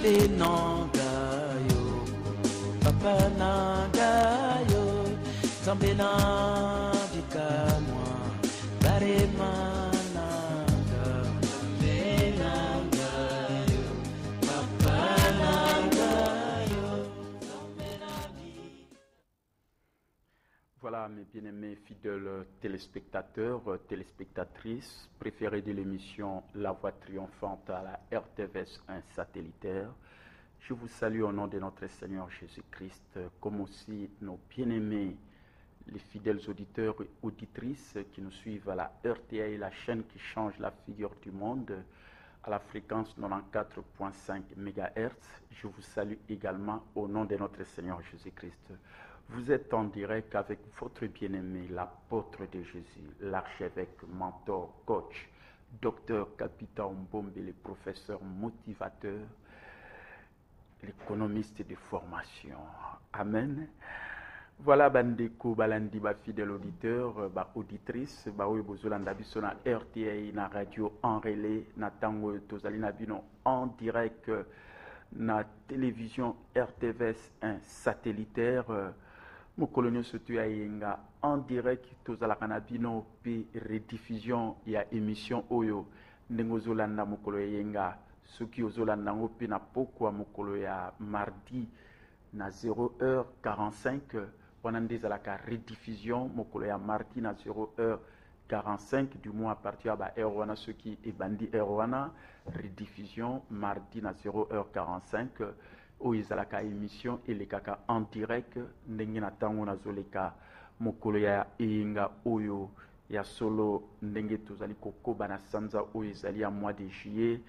Nangayo, Papa Nangayo, Zambena Bikamwa, Barema Nangayo, Papa Nangayo, Zambena Bikamwa. Voilà mes bien-aimés fidèles téléspectateurs, téléspectatrices préférés de l'émission La Voix Triomphante à la RTVS 1 satellitaire. Je vous salue au nom de notre Seigneur Jésus-Christ, comme aussi nos bien-aimés, les fidèles auditeurs et auditrices qui nous suivent à la RTI, la chaîne qui change la figure du monde, à la fréquence 94.5 MHz. Je vous salue également au nom de notre Seigneur Jésus-Christ. Vous êtes en direct avec votre bien-aimé, l'apôtre de Jésus, l'archevêque, mentor, coach, docteur Capitaine Mbombe, le professeur motivateur, l'économiste de formation. Amen. Voilà, bandeko, balandi, ba fidèle auditeur, ba auditrice, ba oyo bozolanda biso na RTI, na radio en relais, na tango tozali na bino en direct, na télévision RTVS 1 satellitaire. Mokolo nyonso tu ya yenga en direct tozalaka na bino pe rediffusion ya émission oyo ndenge ozolanda mokolo ya yenga soki ozolanda yango pe na pokwa mokolo ya mardi na 0h45 wana nde ezalaka rediffusion mokolo ya mardi na 0h45 du mois à partir ya ba heure wana soki ebandi heure wana rediffusion mardi na 0h45 oyo ezalaka émission elekaka en direct ndenge na ntango nazoleka mokolo ya eyenga oyo ya solo ndenge tozali kokoba na sanza oyo ezali ya mois de juillet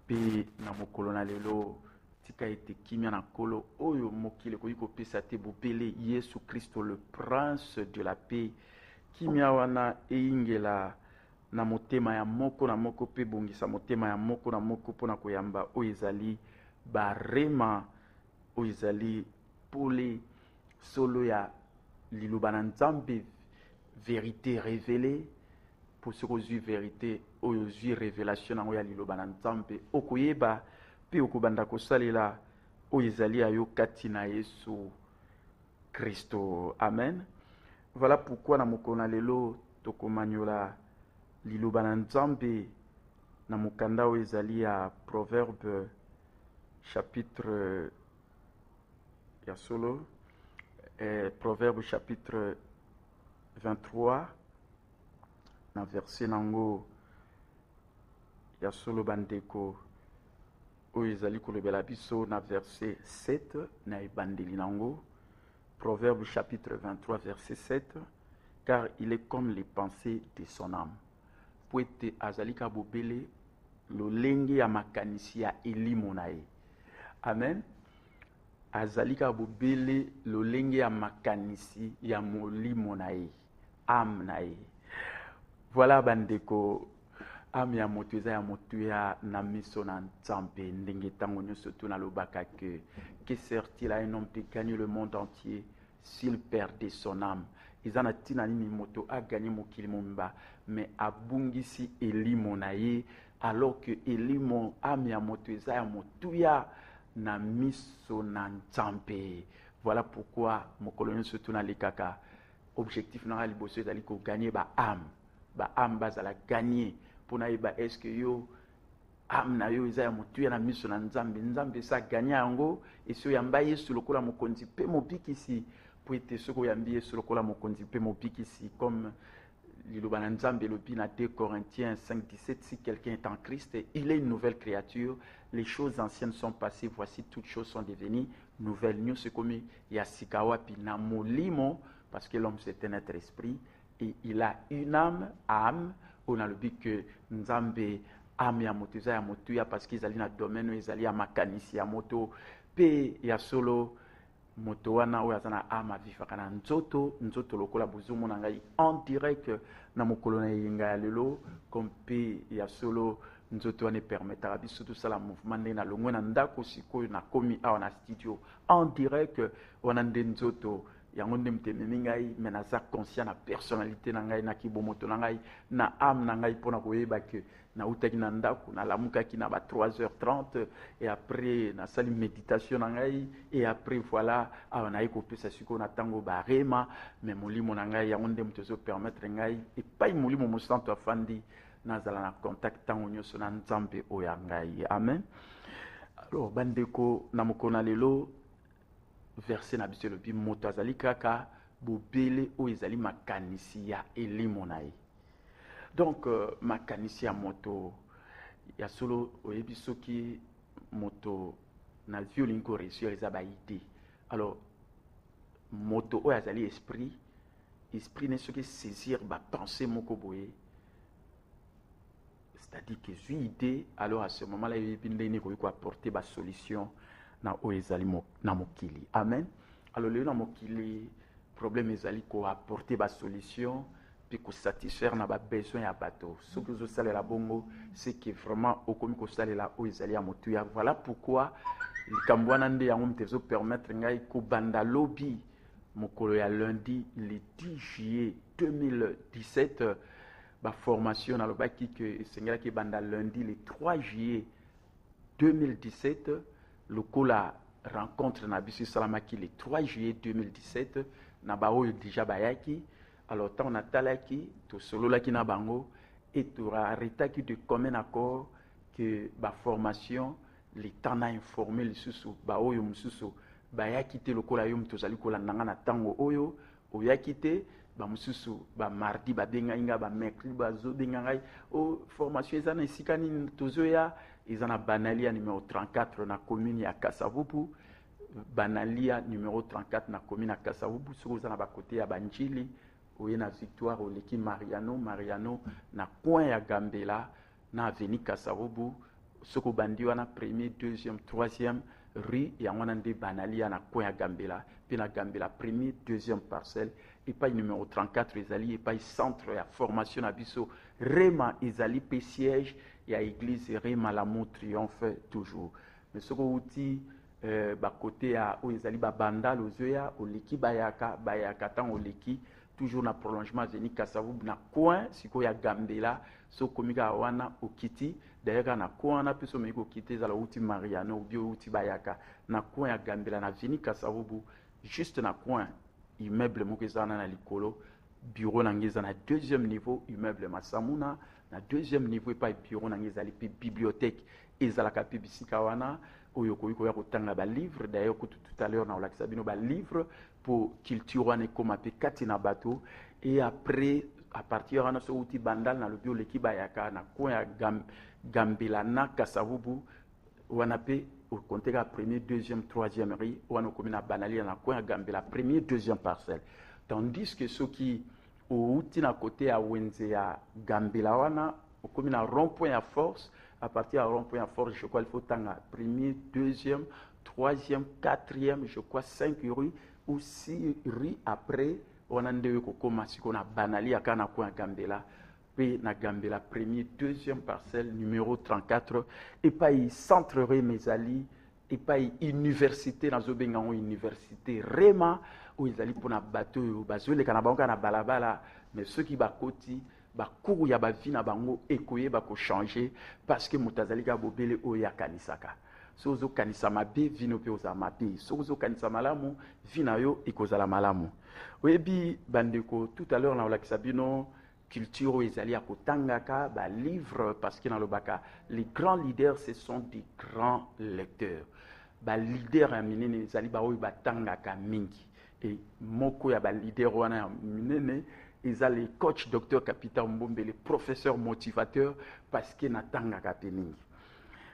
pe na mokolo na lelo tika ete kimia na kolo oyo mokili ekoki kopesa te bobele Yesu Kristo le prince de la paix kimia wana eyingela na motema ya moko na moko pe bongisa motema ya moko na moko mpona koyamba oyo ezali barema oyo ezali pole solo ya liloba na Nzambe vérité révélée po soki ozwi vérité oyo ozwi révélation nango ya liloba na Nzambe okoyeba mpe okobanda kosalela oyo ezali ya yo kati na Yesu Kristo. Amen. Voilà pourquoi na mokolo na lelo tokomanyola liloba na Nzambe na mokanda oyo ezali ya Proverbe chapitre ya solo Proverbe chapitre 23 na verset nango ya solo bandeko oyo ezali kolobela biso na verset 7 na ebandeli nango. Proverbe chapitre 23 verset 7, car il est comme les pensées de son âme. Po ete azali ka bobele lolenge ya makanisi ya elimo na ye. Amen. Azali ka bobele lolenge ya makanisi ya molimo na ye, âme na ye. Voilà bandeko, âme ya moto eza ya moto ya na miso na Nzambe ndenge tango nyonso tunalobaka que sert-il à un homme de gagner le monde entier s'il perdait son âme? Eza na tina nini moto a gagné mokili momba mais abungisi elimo na ye, alors que elimo âme ya moto eza ya moto ya na miso na Nzambe. Voilà pourquoi mokolo nyonso tunalekaka objectif na liboso ezali ko gagner ba âme bazala gagner pona yeba est-ce que yo âme na yo eza ya motu ya na miso na Nzambe. Nzambe sa gagner yango eso yamba Yesu lokola mokonzi pe mobikisi po ete soko yambi Yesu lokola mokonzi pe mobikisi comme liloba na Nzambe lobi na 2 Corinthiens 5:17, si quelqu'un est en Christ, il est une nouvelle créature, les choses anciennes sont passées, voici toutes choses sont devenues nouvelles. Nyonso komi ya sikawapi na molimo, parce que l'homme c'est un être esprit et il a une âme. On a le but que Nzambe âme ya moto eza ya moto ya parce qu'ils allaient na domaine ezali ya makanisi ya moto pe ya solo moto wana oyo aza na âme avivaka na nzoto lokola bozomona ngai en direct na mokolo na yenga ya lelo comme pe ya solo nzoto wana epermetaka biso tosala mouvement ndenge na longwe na ndako sikoyo nakomi awa na studio en direct wana nde nzoto yango nde mtememi ngai me naza conscient na personnalité na ngai na kibomoto na ngai na âme na ngai mpona koyeba ke na utaki na ndako na lamukaki na ba 3h30 et après na sali méditation na ngai et après voilà awa na kopesa siko na tango barema mais molimo na ngai yango nde muto zo permettre ngai et pas molimo mosanto afandi nazala na contact tango nyoso na nzambe oya ngai. Amen. Alors bandeko na mokona lelo verset na biso lobi moto azali kaka bobele o ezali makanisi ya elimo na ye. Donc makanisi ya moto ya solo oyebi soki moto na violin ko réussir eza ba idée. Alors moto o azali esprit ne soki saisir ba pensée moko boye, c'est-à-dire que zui idée, alors à ce moment-là il ndeni ko apporter ba solution na o ezali na mokili. Amen. Alors le na mokili problème ezali ko apporter ba solution puis ko satisfaire na ba besoin ya bato. Ce que zo salela bongo c'est que vraiment okomi ko salela o ezali ya motu ya. Voilà pourquoi likambo wana nde yango mtezo permettre ngai ko banda lobby mokolo ya lundi le 10 juillet 2017 ba formation na lobaki que sengela ki banda lundi le 3 juillet 2017 lokola rencontre na biso salamaki le 3 juillet 2017 na ba oyo déjà bayaki. Alors tant on a talaki to solo la ki na bango et to arrêtaki de commun accord que ba formation le temps na informé le susu ba oyo mususu bayaki te lokola yo mto zali kola nanga na tango oyo oyaki te ba mususu ba mardi ba benga inga ba mercredi ba zo benga ngai o formation ezana isikani tozoya ezana banalia numéro 34 na commune ya Kasavubu. Banalia numéro 34 na commune ya Kasavubu soko ezana ba côté ya Banjili oye na Victoire oleki Mariano na coin ya Gambela na avenue Kasavubu soko bandi wana premier deuxième troisième rue ya wana nde banalia na coin ya Gambela puis na Gambela premier deuxième parcelle et pas numéro 34 ezali et pas centre ya formation na biso Rema ezali pe siège ya église Rema l'amour triomphe toujours. Mais soko uti ba côté ya o ezali ba banda lozoya oleki bayaka tan oleki toujours na prolongement zeni Kasavubu na coin siko ya Gambela so komika wana okiti d'ailleurs na coin na peso meko kiti za la uti Mariano bio uti bayaka na coin ya Gambela na veni Kasavubu juste na coin immeuble moko zana na likolo bureau na ngeza na deuxième niveau immeuble Masamuna na deuxième niveau et pas bureau na ngeza li bibliothèque ezala ka bisika wana oyo ko ya kotanga ba livre d'ailleurs tout à l'heure na olakisa bino ba livre pour culture wana koma pe kati na bateau et après à partir wana so uti bandal na lobio lekiba yaka na coin ya Gambela na Kasavubu wana pe au compter la première deuxième troisième rue wana commune na banalia na coin ya Gambela première deuxième parcelle, tandis que ceux qui au uti na côté à Wenze ya Gambela wana au commune na rond-point à force. À partir de rond-point à force, je crois qu'il faut tanga premier, deuxième, troisième, quatrième, je crois 5 rues ou 6 rues après on a ndewe kokoma siko na banali aka na coin Gambela pe na Gambela premier, deuxième parcelle numéro 34 et pas centre Remezali et pas université na zobenga université Rema où ils allaient pour na bateau bazole kana bango na balabala mais ceux qui bakoti bakuru ya bavi na bango ekoye bako changer parce que mutazalika bobele oya kanisaka sozo kanisa mabe vino pe oza mabe sozo kanisa malamu vina yo ikozala malamu. Oyebi bandeko tout à l'heure na olakisa bino culture ezali ya kotangaka ba livre parce que na lobaka les grands leaders ce sont des grands lecteurs. Ba leader ya minene ezali ba oyo batangaka mingi et moko ya ba leader wana ya minene ils ont les coachs, docteur, capitaine Mbombe, les professeurs motivateurs, parce qu'ils n'attendent pas pening.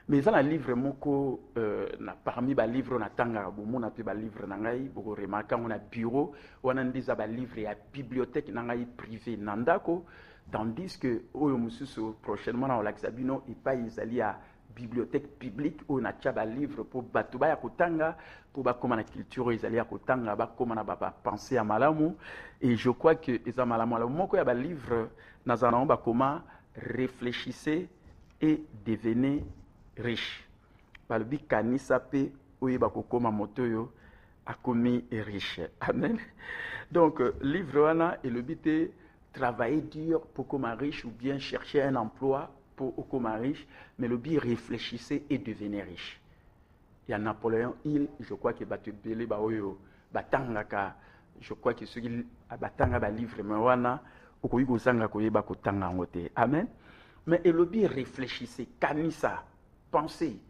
Mais ils ont un livre moko, parmi les livres, on attend on a pu les livres nangai, beaucoup remarquant on a bureau, on a des livres et bibliothèque nangai privée nandako, tandis que oyo mususu prochainement on l'axabino et pas ils allaient à bibliothèque publique où on a des livres pour batuba ya kotanga pour ba comme la culture ils allaient à kotanga ba comme na ba penser à malamu et je crois que eza malamu la moko ya ba livre nazana ba comment réfléchissez et devenez riche balbi kanisa pe oye ba kokoma motoyo akomi riche. Amen. Donc livre wana et le but est travailler dur pour comme riche ou bien chercher un emploi pour okoma riche, mais le bi réfléchissez et devenez riche. Il y a Napoléon Hill, je crois que batu belé ba oyo batangaka, je crois que ceux qui batanga ba livre mais wana okoyi kozanga koyeba kotanga ngote. Amen. Mais et le bi réfléchissez, kanisa, pensez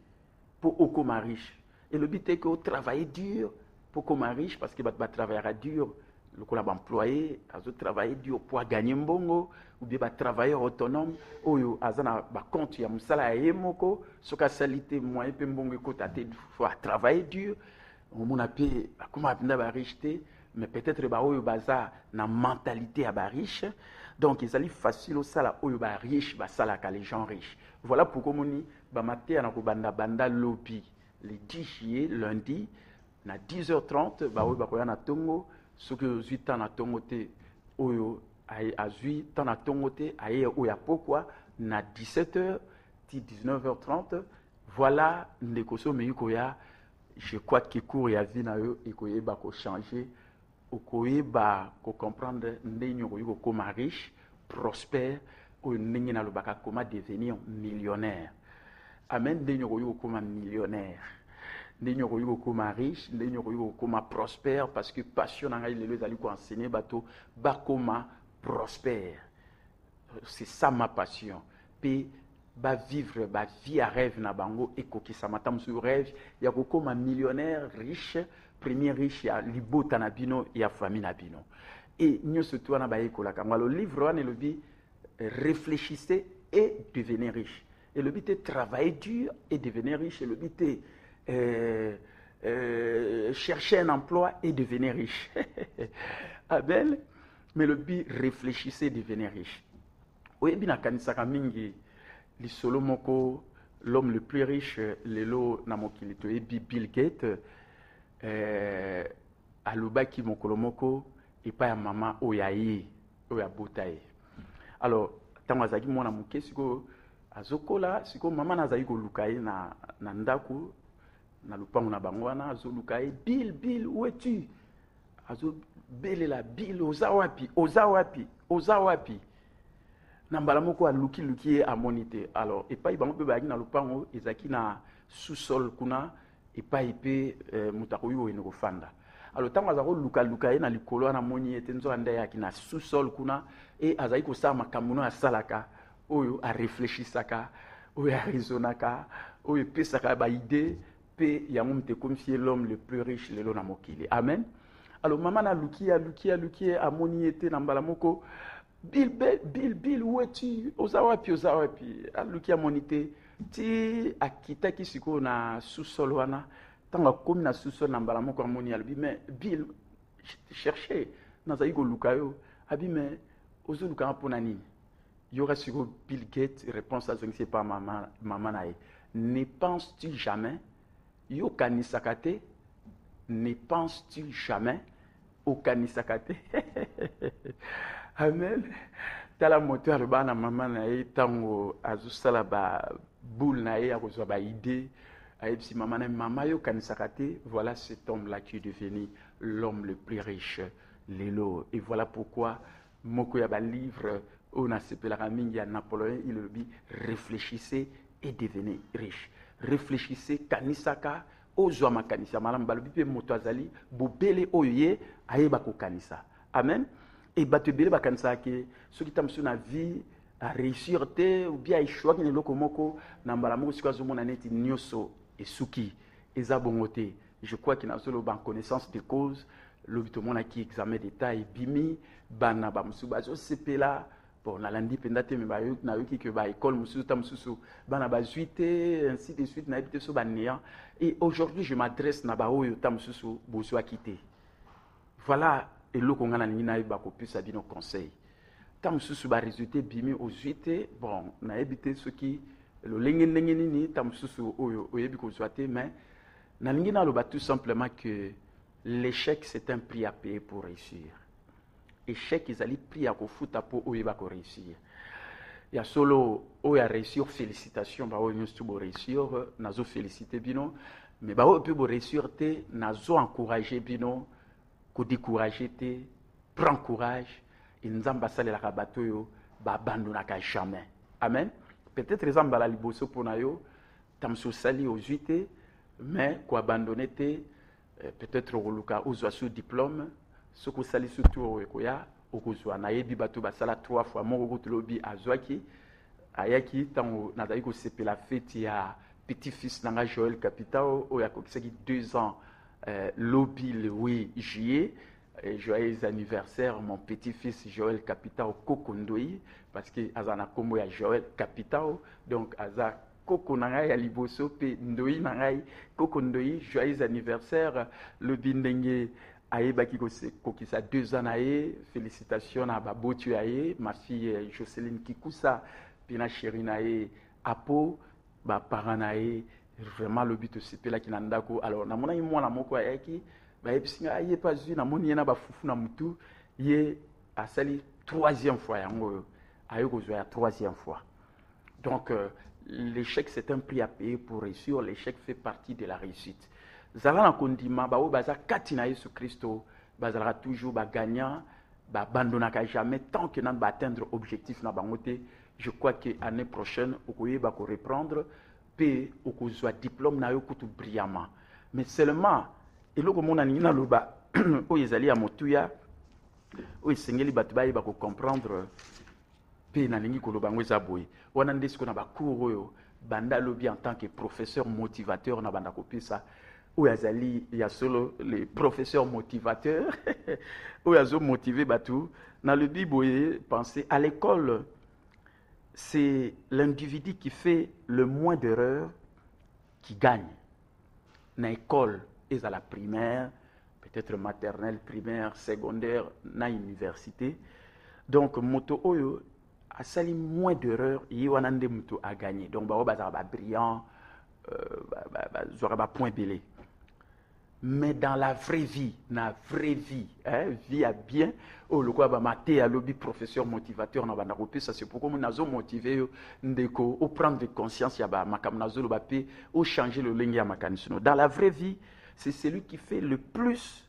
pour okoma riche. Et le but est que vous travaillez dur pour okoma riche parce que va travailler dur. Le collab employé, azo travailler dur pour gagner mbongo ou bien travailleur autonome oyo azana ba compte ya musala yemoko soka salite moyen pe mbongo kotate faut travailler dur on mona pe comment apenda ba richeté mais peut-être ba oyo baza na mentalité à ba riche donc ils allaient facile au sala oyo ba riche ba sala ka les gens riches voilà pourquoi moni ba maté na ko banda lobby les 10 juillet lundi na 10h30 ba oyo ba koya na tongo ce que 8 ans na tongote oyo a 8 ans na tongote aye oya pourquoi na 17h 19h30 voilà ndekoso meikoya je crois que cours ya vie na yo ekoyeba ko changer okoyeba ko comprendre ndenyo ko koma riche prospère o ndenge na lobaka comment devenir millionnaire amen ndenyo ko koma millionnaire ndenyo ko koma riche ndenyo ko koma prospère parce que passion na ngai lelo ezali ko enseigner bato bakoma prospère c'est ça ma passion puis ba vivre ba vie à rêve na bango ekokisa matam sur rêve ya ko koma millionnaire riche premier riche ya libota na bino ya famille na bino et nyoso to na ba ekola ka le livre wana le bi réfléchissez et devenez riche et le but est travailler dur et devenir riche et le but est chercher un emploi et devenir riche. Amen. Mais le but, réfléchissez et devenez riche. Oui, bien, kanisaka mingi, li solo moko, l'homme le plus riche, lelo na mokili to ebi Bill Gates, alubaki mokolo moko, et pas ya mama oyaye, oya botaye. Alors, tango azaki mwana moke siko azokola, siko mama nazaki ko lukaye na ndaku, na lupango na bango wana azoluka Bill où es-tu azo belela Bill oza wapi na mbala moko aluki amonite alors epai bango pe baaki na lupango ezaki na sous-sol kuna epai pe mutako yo ene kofanda alors tango azako luka na likolo na moni ete nzo anda yaki na sous-sol kuna et azaki ko sa makambo asalaka oyo a réfléchisaka oyo a raisonnaka oyo pesaka ba idée pe yango te confier l'homme le plus riche lelo na mokili amen alors maman na luki amoni ete na mbala moko Bill où es-tu ozawapi aluki amonite ti akitaki siko na sous-sol wana tanga komi na sous-sol na mbala moko amoni albi mais Bill chercher nazali ko lukayo abi mais ozoluka mpona nini yora siko Bill Gates réponse à ce que c'est pas maman nae ne penses-tu jamais yo kanisakate ne penses-tu jamais au kanisakate amen tala moteur le bana maman na e tango azusala ba boule na e akozwa ba idée ayebisi maman yo kanisakate voilà cet homme là qui est devenu l'homme le plus riche lelo et voilà pourquoi moko ya ba livre on a sepelaka mingi ya Napoléon il le dit réfléchissez et devenez riche réfléchissez kanisaka ozwa makanisa malamu balobi pe moto azali bobele oye ayeba ko kanisa amen et batebele bakanisa ke soki tamsu na vie a réussir te ou bien échouer ki loko moko na mbala moko siko azomona neti nyoso esuki eza bongote je crois que na solo ban connaissance de cause lobito mona ki examen d'état et bimi bana ba musuba zo sepela bon nalandi penda te me ba yo na yoki ke ba école mususu ta mususu bana ba zuite ainsi de suite na ebite so ba néant et aujourd'hui je m'adresse na ba oyo ta mususu boso akité voilà et loko ngana ningi na ba ko plus abi no conseil ta mususu ba résultat bimi au zuite bon na ebite ce qui le lenge nini ta mususu oyo oyebi ko zoate mais na ningi na lo ba tout simplement que l'échec c'est un prix à payer pour réussir échec ils allaient prier à kofuta pour oyeba ko réussir ya solo oya réussir félicitations ba oyo nstu bo réussir nazo féliciter bino mais ba oyo pe bo réussir te nazo encourager bino ko décourager te prends courage et nzamba salela ka bato yo ba abandonnaka jamais amen peut-être les ambala liboso ponayo tamso sali aux 8 mais ko abandonner peut-être oluka ozwa sous diplôme ce ko sali surtout ekoya okozwa na yebi bato basala 3 fois moko lobi azwaki ayaki tango nazali ko sepela fête ya petit-fils nanga Joël Capitao oya kokisaki 2 ans lobby le 8 juillet. Joyeux anniversaire mon petit-fils Joël Capitao Kokondoi parce que azana kombo ya Joël Capitao donc aza koko nangai ya liboso pe ndoi nangai Kokondoi joyeux anniversaire le bindenge ayebaki kokisa 2 ans nae félicitations à babotu aye ma fille Jocelyne Kikusa pina chérie nae apo ba parents nae vraiment le but c'est là qui nandako alors na mona mwana moko ayaki ba episinga aye pas vu na moni na ba fufu na mutu ye asali 3e fois yango aye kozwa ya 3e fois donc l'échec c'est un prix à payer pour réussir l'échec fait partie de la réussite zala na kondima ba o baza kati na Yesu Christo bazala toujours ba gagnant ba abandonnaka jamais tant que nan ba atteindre objectif na bangote je crois que année prochaine okoye ba ko reprendre pe okozwa diplôme na yo kutu brillamment mais seulement eloko mona ningi na loba oyo ezali ya motuya oyo esengeli bato bayeba comprendre pe na ningi koloba ngo eza boye wana nde siko na bacours oyo banda lobi en tant que professeur motivateur na banda kopesa oyo azali ya solo les professeurs motivateurs oyo azo motiver bato na lobi boye penser à l'école c'est l'individu qui fait le moins d'erreurs qui gagne na école à la primaire, peut-être maternelle, primaire, secondaire, na université. Donc, moto oyo a sali moins d'erreurs, y a un moto à gagner. Donc, ba brillant, ba point belé. Mais dans la vraie vie, vie à bien, le quoi ba maté à lobby professeur motivateur na banda kopé ça c'est pourquoi mon nazo motivé ndeko au prendre conscience ya ba makam nazo lo ba pe au changer le lingue ya makanisno. Dans la vraie vie, c'est celui qui fait le plus,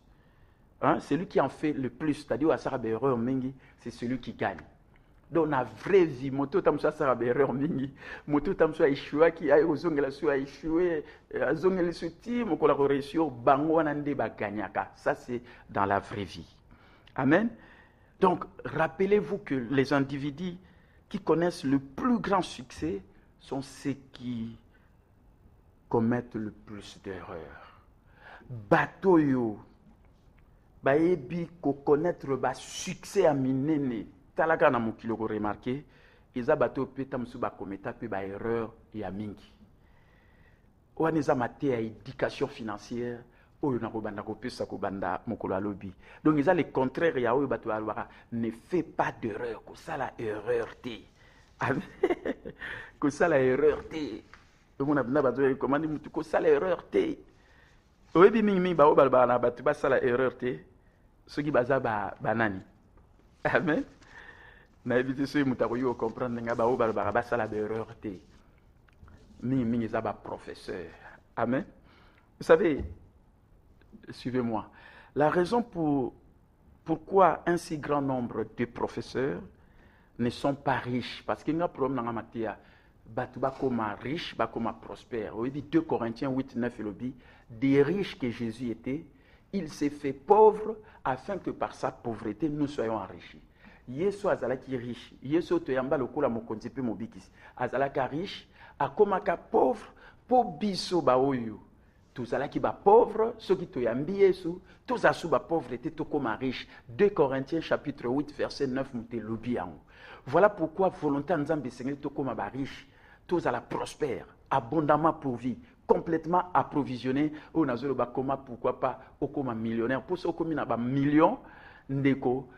celui qui en fait le plus, c'est-à-dire à Sarah Berreur Mingi, c'est celui qui gagne. Dans la vraie vie, moto tamso Sarah Berreur Mingi, moto tamso échoué qui a ozongela su a échoué, azongela su ti mo kola réussir bango wanande ba gagnaka. Ça c'est dans la vraie vie. Amen. Donc rappelez-vous que les individus qui connaissent le plus grand succès sont ceux qui commettent le plus d'erreurs. Bato yo baebi ko connaître ba succès à minene talaka na mokilo ko remarquer eza bato peta musu ba kometa pe ba erreur ya mingi wana eza mate ya éducation financière oyo na ko banda ko pesa ko banda mokolo alobi donc eza le contraire ya oyo bato alwaka ne fais pas d'erreur ko sala erreur te ko sala erreur te on a bato comment mutu ko sala erreur te oyebi mingi ba obala na bato basala erreur te soki baza banani amen na éviter ce mutako yo comprendre nga ba obala basala erreur te mingi za ba professeur amen vous savez suivez-moi la raison pourquoi un si grand nombre de professeurs ne sont pas riches parce qu'il y a un problème dans matia batu bakoma riche bakoma prospère. Oui, 2 Corinthiens 8-9 et le dit des riches que Jésus était, il s'est fait pauvre afin que par sa pauvreté nous soyons enrichis. Yesu azalaki riche, Yesu toyamba lokola mokonzi pe mobikisi. Azalaka riche, akomaka pauvre po biso ba oyo. Tozalaki ba pauvre, ceux qui toyambi Yesu, tozasu ba pauvreté tokoma riche. 2 Corinthiens chapitre 8 verset 9 mute lobi yango. Voilà pourquoi volonté nzambe Seigneur tokoma ba riche. Tous à la prospère, abondamment pourvu, complètement approvisionné. Au nazolo bakoma pourquoi pas au comme millionnaire. Pour ce comme na ba million ndeko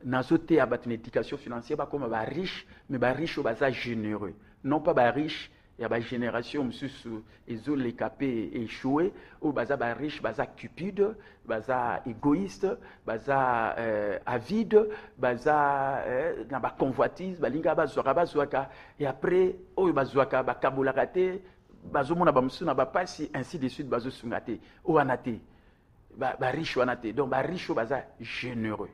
nazote à une éducation financière ba comme ba riche, mais ba riche au basa généreux. Non pas ba riche il y a ba génération mususu ezo les capé échoué au basa ba riche basa cupide, basa égoïste, basa avide, basa na ba convoitise, balinga bazwaka et après au bazwaka ba kabolakate bazo mona ba musu na ba pasi ainsi de suite bazo sungate o anate ba riche anate donc ba riche basa généreux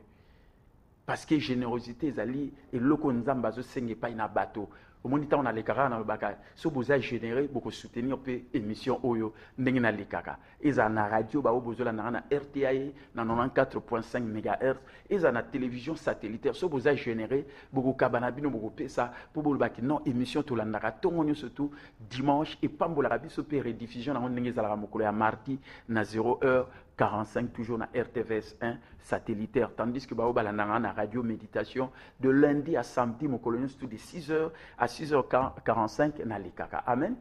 parce que générosité ezali et loko nzamba bazo senge pa ina bato au moins on a les caras dans le bac so besoin générer beaucoup soutenir peu émission oyo ndenge na les caras ils en a radio ba besoin na RTI na 94.5 MHz ils en a télévision satellitaire so besoin générer beaucoup kabana bino beaucoup pe ça pour le bac non émission to la ndaka tongonyo surtout dimanche et pambola rabi so pe rediffusion na ndenge za la mokolo ya mardi na 0h45 toujours na RTVS 1 satellitaire tandis que ba balandanga na radio méditation de lundi à samedi mon colonel tout de 6h à 6h45 na likaka. Amen.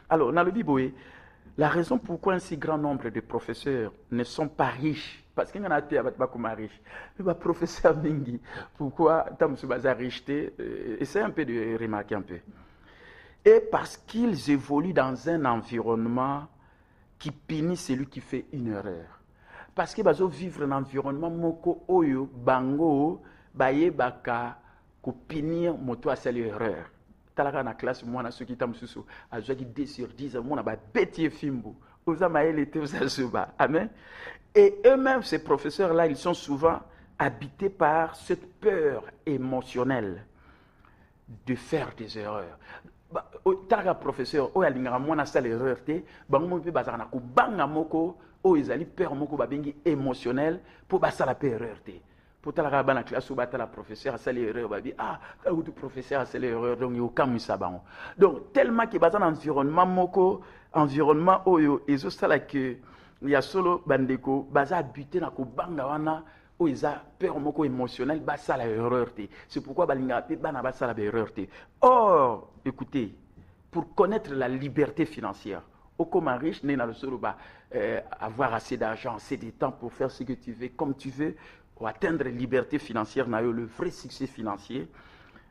Alors dans le Bible, la raison pourquoi un si grand nombre de professeurs ne sont pas riches, parce qu'il y en a qui sont pas riches, mais les professeurs mingi, pourquoi ils sont pas riches, essaye un peu de remarquer un peu. Et parce qu'ils évoluent dans un environnement qui punit celui qui fait une erreur. Parce que bazo vivre un environnement moko oyo bango baye baka ko punir moto à cette erreur. Talaka na classe moi na ceux qui tam susu azwaki 2 sur 10 moi na ba betier fimbu. Oza maele te oza zuba. Amen. Et eux-mêmes ces professeurs là, ils sont souvent habités par cette peur émotionnelle de faire des erreurs. Talaka professeur oya lingaka moi na sala erreur te bango mo pe bazaka na ko banga moko o ezali peur moko babengi émotionnel pour basala pe erreur te. Pour talaka bana classe ou batala professeur a sala erreur babi ah ou du professeur a sala erreur donc yo kamisa bango. Donc tellement que bazana environnement moko environnement oyo ezo sala que ya solo bandeko baza habité na ko banga wana o eza peur moko émotionnel basala erreur te. C'est pourquoi balinga pe bana basala erreur te. Or écoutez, pour connaître la liberté financière, comme un riche, n'est dans le solo avoir assez d'argent, assez de temps pour faire ce que tu veux, comme tu veux, ou atteindre la liberté financière, le vrai succès financier,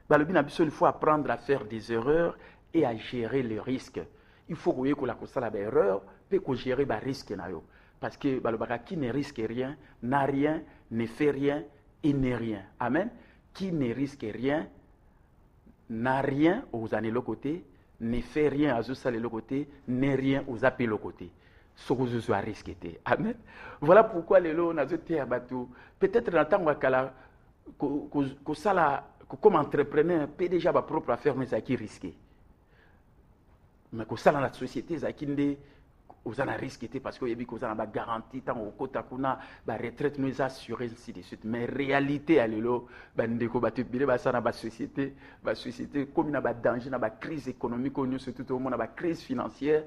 il faut apprendre à faire des erreurs et à gérer les risques. Il faut que la cosa la erreur, puis que gérer les risques. Parce que qui ne risque rien, n'a rien, ne fait rien et n'est rien. Amen. Qui ne risque rien, n'a rien aux années le côté, ne fait rien à l'autre côté, n'est rien aux appels le côté. Ce que je sois risqué. Amen. Voilà pourquoi les lots n'a pas tout. Peut-être dans le temps que comme entrepreneur, peut déjà ma propre affaire, mais ça qui risqué. Mais que ça dans la société, ça qui n'est aux en risqué parce qu'il y a des garanties tant au côté kuna la retraite nous assurée ainsi de suite mais réalité à l'élo bandeko batubile ba sana ba société comme na ba danger na ba crise économique on surtout au monde na ba crise financière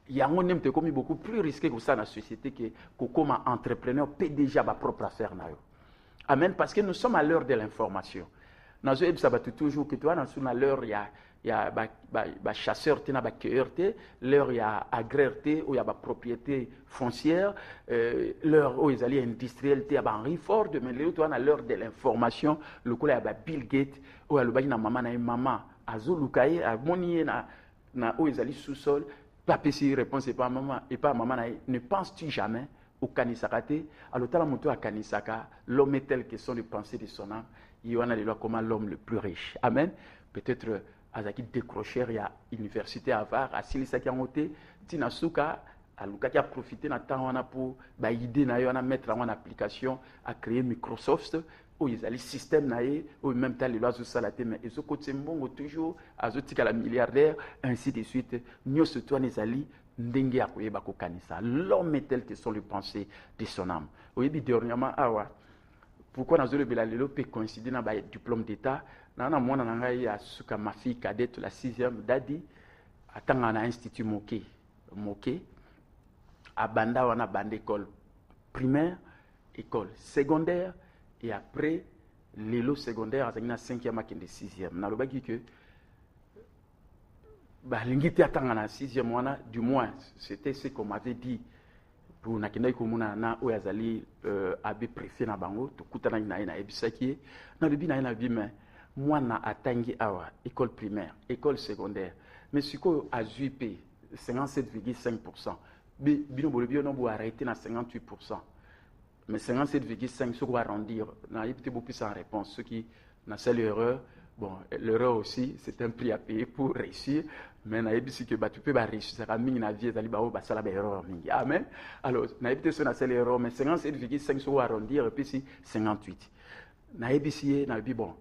il y a un te comme beaucoup plus risqué que ça dans la société que comme entrepreneur peut déjà ba propre affaire na yo. Amen parce que nous sommes à l'heure de l'information. Dans ce ça va toujours que toi dans l'heure il y a chasseur, il y a cueilleur, l'heure il y a agraire, il y a propriété foncière, l'heure où ils allaient industriel, il y a Henry Ford, mais l'heure de l'information, le coup il y a Bill Gates, où il y a maman, Azulukaye, à Monier, où ils allaient sous-sol, pas si réponse et pas maman, ne penses-tu jamais au Kanisakate, alors tu as la moto à Kanisaka, l'homme est tel que sont les pensées de son âme, il y en a comme l'homme le plus riche. Amen. Peut-être azaki décrocher ya université à Var asilisa ki ngote tina suka aluka ki a profité na temps wana pour ba idée na yo na mettre en application à créer Microsoft où ils allaient système na ye ou même temps les lois de salaté mais ils côté mbongo toujours azotika la milliardaire ainsi de suite nyo se toi les ali ndenge ya koyeba ko kanisa l'homme est tel que sont les pensées de son âme oui bi dernièrement awa pourquoi dans le Belalelo peut coïncider dans le diplôme d'état nana mwana ngai ya suka ma fille cadette la 6e dadi atanga na institut moké abanda wana bande école primaire école secondaire et après l'élo secondaire azaki na 5e akende 6e na lobaki que ba lingiti atanga na 6e wana du moins c'était ce qu'on m'avait dit pour nakendaki komona na oyo azali abe préfet na bango tokutana na ebisaki na lobi na bi mais mwana atangi awa école primaire école secondaire mais siko azui 57,5% bino bolobi no bo arrêter na 58% mais 57,5 ce qu'on va arrondir na yipte beaucoup plus en réponse ceux qui na seule erreur bon l'erreur aussi c'est un prix à payer pour réussir mais na yebisi que tu peux ba réussir ça mingi na vie ezali ba o ba sala ba erreur mingi amen alors na yipte so na seule erreur mais 57,5 ce qu'on va arrondir et puis si 58 na yebisi na bi bon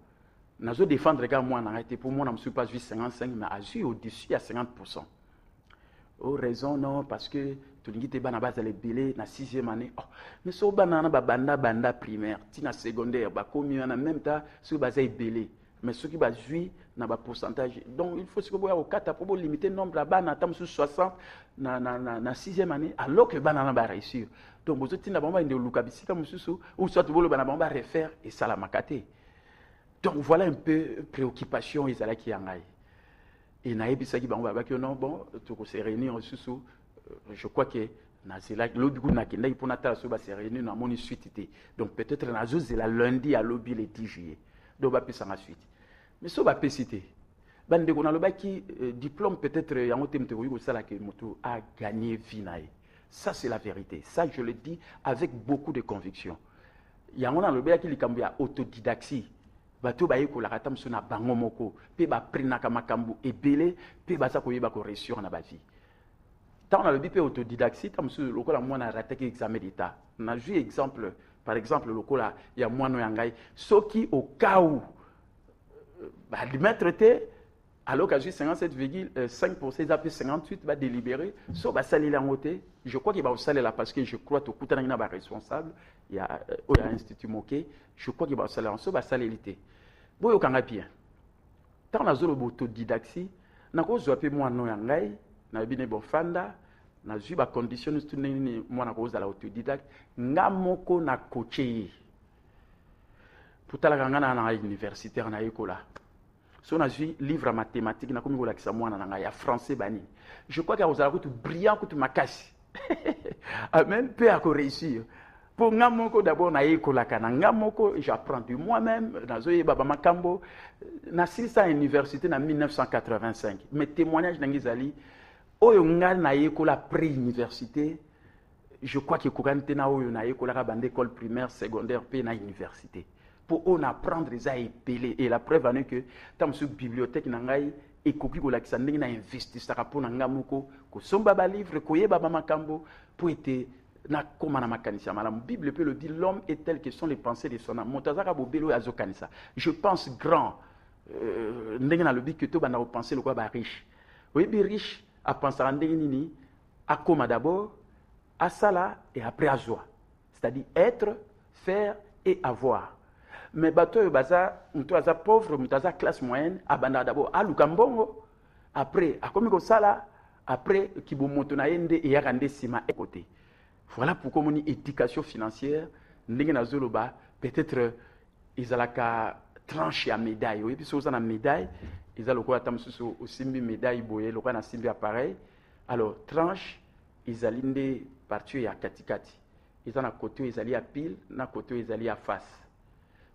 Nazo défendre les gars, moi, en arrêté. Pour moi, je ne me suis pas vu 55, mais à vu au-dessus à 50%. Oh, raison, non, parce que tu n'as pas base à l'ébélé, na 6e année. Oh, mais si on a banda primaire, tina secondaire, comme en même temps, si on a l'ébélé. Mais ceux qui ont joué, na ba pourcentage. Donc, il faut se voir au 4 pour limiter le nombre là-bas, na 60 na 6e année, alors que banana va réussir. Donc, vous êtes dans le lucabisi, ou soit vous va refaire et ça la makate. Donc, voilà un peu préoccupation Isala qui en a. Et naïbisa qui va que non, bon, tu se réunir sous, je crois que l'autre coup n'a qu'un pour Natal se réunir dans mon suite. Donc, peut-être na lundi à lobby le 10 juillet. Donc, on va passer en suite. Mais ça va citer. Bande on a le bac qui diplôme peut-être en haut thème théorique ça là que moto a gagné Vinaï. Ça c'est la vérité. Ça je le dis avec beaucoup de conviction. Il y a on a le bac qui a autodidactie. Bato ba yeko la katam sona bango moko pe ba prina kama kambu ebele pe ba sa ko yeba ko réussir na ba vie. Tant on a le bip autodidactie tam su lokola moi na raté examen d'état. Na joué exemple par exemple lokola il y a moi no yangai soki au cas où le maître était, alors qu'à 57,5%, ils appellent 58, va délibérer, so va salir la montée. Je crois qu'il va salir là parce que je crois que tout le monde est responsable. Il y a un institut moqué. Je crois qu'il va salir, so va salir l'été. Bon, il y a bien. Tant la zone autodidactie, n'a pas joué moi non yangai, n'a bien bon fanda, n'a eu ba condition tout moi n'a cause à l'autodidacte, n'a moko na coaché. Pour ta la gangana na universitaire na école. Si on a vu livre en mathématiques, na comme la moi na ya français bani. Je crois que vous avez tout brillant que tu m'acasses. Amen, peut à réussir. Pour ngamoko d'abord na école kana ngamoko j'apprends de moi-même na zoye baba makambo na silsa université na 1985. Mes témoignages n'angizali oyo ngal na école pré-université. Je crois que courante na oyo na école ka bande école primaire, secondaire, puis na université. Pour on apprendre à épeler. Et la preuve en est que, dans la bibliothèque, et koki ko lakisa ndenge na investissaka pour nangamoko ko somba ba livre ko yeba ba makambo pour être na koma na makanisa malam Bible peut le dire l'homme est tel que sont les pensées de son âme motazaka bobelo azokanisa je pense grand ndenge na lobi que to bana penser le quoi ba riche oui bi riche a penser ndenge nini a koma d'abord à sala et après à joie c'est-à-dire être faire et avoir. Mais bateau baza mutaza pauvre mutaza classe moyenne abanda d'abord à lukambongo après à comme ça après kibomoto na yende et yakande sima à côté. Voilà pourquoi mon éducation financière ndenge na zoloba peut-être izalaka tranche ya médaille oui puis ça na médaille izaloko atamsusu osimbi médaille boye lokwa na simbi appareil alors tranche izalinde partie ya katikati izana côté izali à pile na côté izali à face.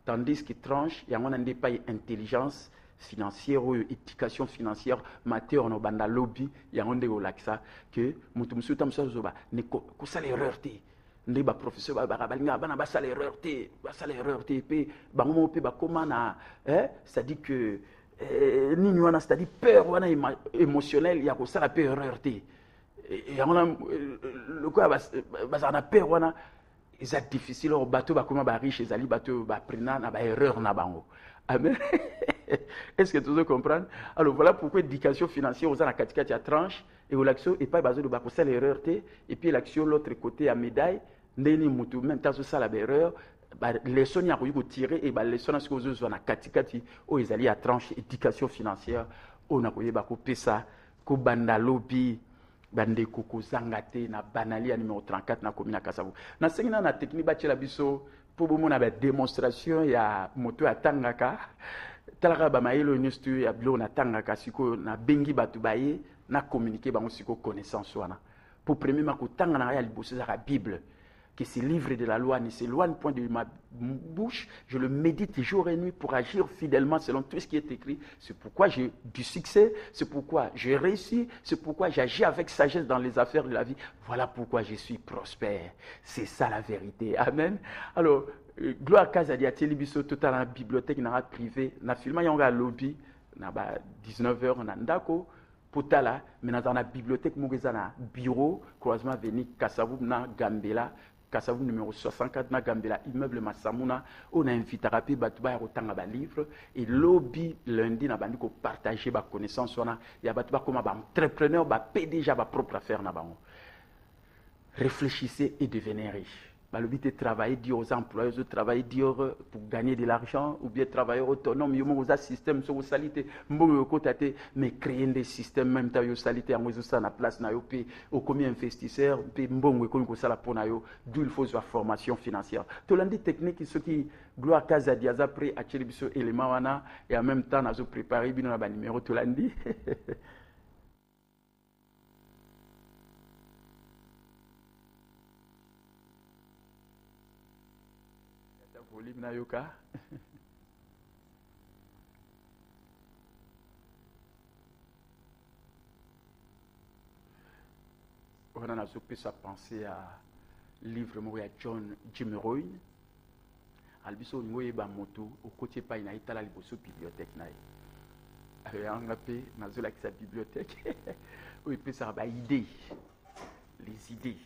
Tandis que tranche, il y a un pas intelligence financière ou éducation financière, matière no banda lobby, il y a un relaxa que mutumsu tamsa zoba ne ko ça l'erreur té. Ndé ba professeur ba balinga bana ba ça l'erreur té pe ba mo pe ba comment na c'est-à-dire que ni wana c'est-à-dire peur wana émotionnel, il y a ko ça la peur erreur té. Et on a le quoi ba ça na peur wana c'est difficile au bateau ba comment ba riche ezali bateau ba prena na ba erreur na bango. Amen. Est-ce que tu comprends? Alors voilà pourquoi l'éducation financière aux la katikati à tranche et au l'action et pas basé de ba pour ça l'erreur té et puis l'action l'autre côté à médaille ndeni mutu même temps ça la erreur ba leçon ya ko tirer et ba leçon na ce que zo na katikati o ezali à tranche éducation financière on a ko yeba ko pesa ko banda lobby bande koko zangate na banali numéro 34 na komina kasavu na sengina na technique ba tshela biso pour bomona ba démonstration ya moto ya tangaka talaka ba mayelo nyustu ya bilo na tangaka siko na bengi batu baye na communiquer bango siko connaissance wana pour premier mako tanga na ya liboso za Bible que ce livre de la loi ne s'éloigne point de ma bouche, je le médite jour et nuit pour agir fidèlement selon tout ce qui est écrit. C'est pourquoi j'ai du succès, c'est pourquoi j'ai réussi, c'est pourquoi j'agis avec sagesse dans les affaires de la vie. Voilà pourquoi je suis prospère. C'est ça la vérité. Amen. Alors, gloire Kazadi a télébiso tout à la bibliothèque na privée, na filma yanga lobby, na 19h on a ndako. Potala, mais dans la bibliothèque, mon bureau, croisement veni Kassavou, na Gambela, Kasavu numéro 64 na Gambela immeuble Massamuna on a invité à Batouba à autant à livre et lobby lundi na bandi ko partager ba connaissance wana ya Batouba comme ba entrepreneur ba PDG ba propre affaire na bango. Réfléchissez et devenez riche. Le but est de travailler dur aux employés, de travailler dur pour gagner de l'argent, ou bien travailler autonome. Il y a un système sur la salité, mais créer des systèmes, même si salité en la place, au combien investisseurs, d'où il faut la formation financière. Tout le monde technique, ce qui gloire Casa Diaza prêt à tirer ce élément et en même temps, nous préparé le numéro tout le monde. Volume Nayoka. On a pu penser à livre de John Jim Rohn. Albiso Ngoye Bamoto, au côté pas une aïtala liboso bibliothèque. On a pu nazola sa bibliothèque. Oui, puis ça va idée. Les idées.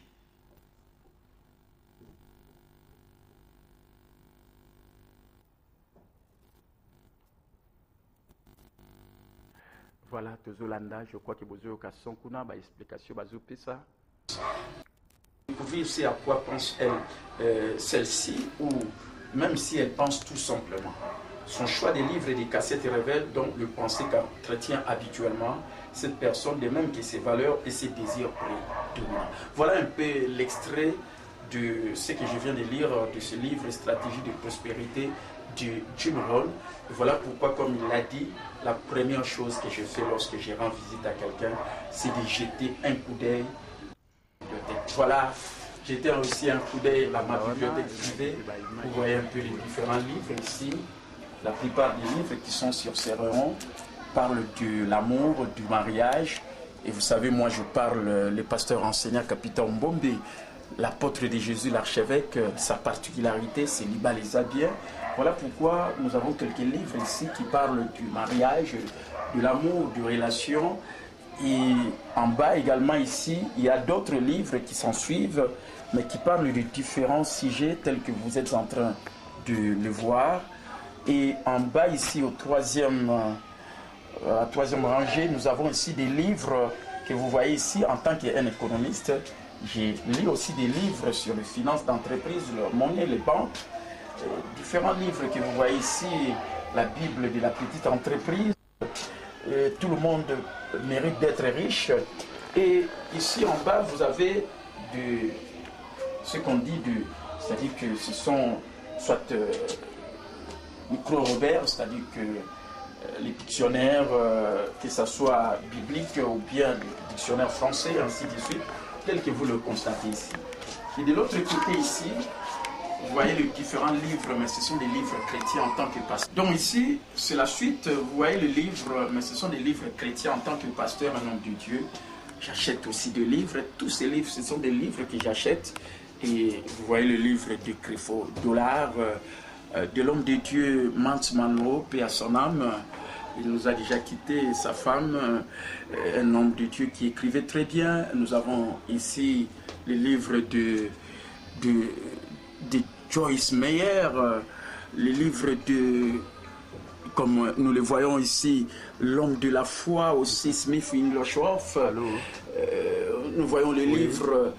Voilà, Tozolanda, je crois que vous avez occasion de explication. Vous pouvez aussi à quoi pense celle-ci, ou même si elle pense tout simplement. Son choix des livres et des cassettes révèle donc le pensée qu'entretient habituellement cette personne, de même que ses valeurs et ses désirs prédominants. Voilà un peu l'extrait de ce que je viens de lire de ce livre Stratégie de prospérité de Jim Rohn. Voilà pourquoi, comme il l'a dit, la première chose que je fais lorsque je rends visite à quelqu'un, c'est de jeter un coup d'œil. Voilà, jeter aussi un coup d'œil à ma bibliothèque privée. Vous voyez un peu les différents livres ici. La plupart des livres qui sont sur ces rayons parlent de l'amour, du mariage. Et vous savez, moi je parle, le pasteur enseignant Capitaine Mbombe, l'apôtre de Jésus, l'archevêque, sa particularité, c'est Liba les Abiens. Voilà pourquoi nous avons quelques livres ici qui parlent du mariage, de l'amour, de relations. Et en bas également ici, il y a d'autres livres qui s'en suivent, mais qui parlent de différents sujets tels que vous êtes en train de le voir. Et en bas ici, à la troisième rangée, nous avons ici des livres que vous voyez ici en tant qu'un économiste. J'ai lu aussi des livres sur les finances d'entreprise, la monnaie, les banques. Différents livres que vous voyez ici, la Bible de la petite entreprise. Tout le monde mérite d'être riche. Et ici en bas, vous avez ce qu'on dit, c'est-à-dire que ce sont soit micro-robert, c'est-à-dire que les dictionnaires, que ce soit bibliques ou bien les dictionnaires français, ainsi de suite, tels que vous le constatez ici. Et de l'autre côté ici, vous voyez les différents livres, mais ce sont des livres chrétiens en tant que pasteur. Donc ici, c'est la suite, vous voyez les livres, mais ce sont des livres chrétiens en tant que pasteur, un homme de Dieu. J'achète aussi des livres, tous ces livres, ce sont des livres que j'achète. Et vous voyez le livre de Crefo Dollar, de l'homme de Dieu, Mance Manro, paix à son âme. Il nous a déjà quitté, sa femme, un homme de Dieu qui écrivait très bien. Nous avons ici les livres de Joyce Meyer, les livres comme nous le voyons ici, l'homme de la foi aussi, Smith Wigglesworth. Nous voyons les livres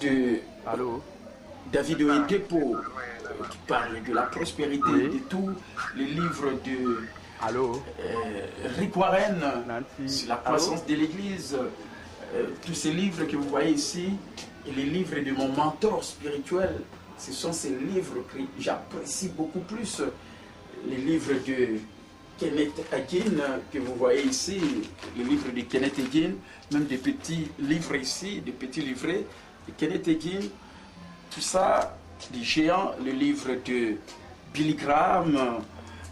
de David Oyedepo qui parle de la prospérité, de tous les livres de Rick Warren, sur la croissance de l'Église. Tous ces livres que vous voyez ici, et les livres de mon mentor spirituel, ce sont ces livres que j'apprécie beaucoup plus. Les livres de Kenneth Hagin que vous voyez ici, les livres de Kenneth Hagin, même des petits livres ici, des petits livrets de Kenneth Hagin, tout ça, des géants, le livre de Billy Graham,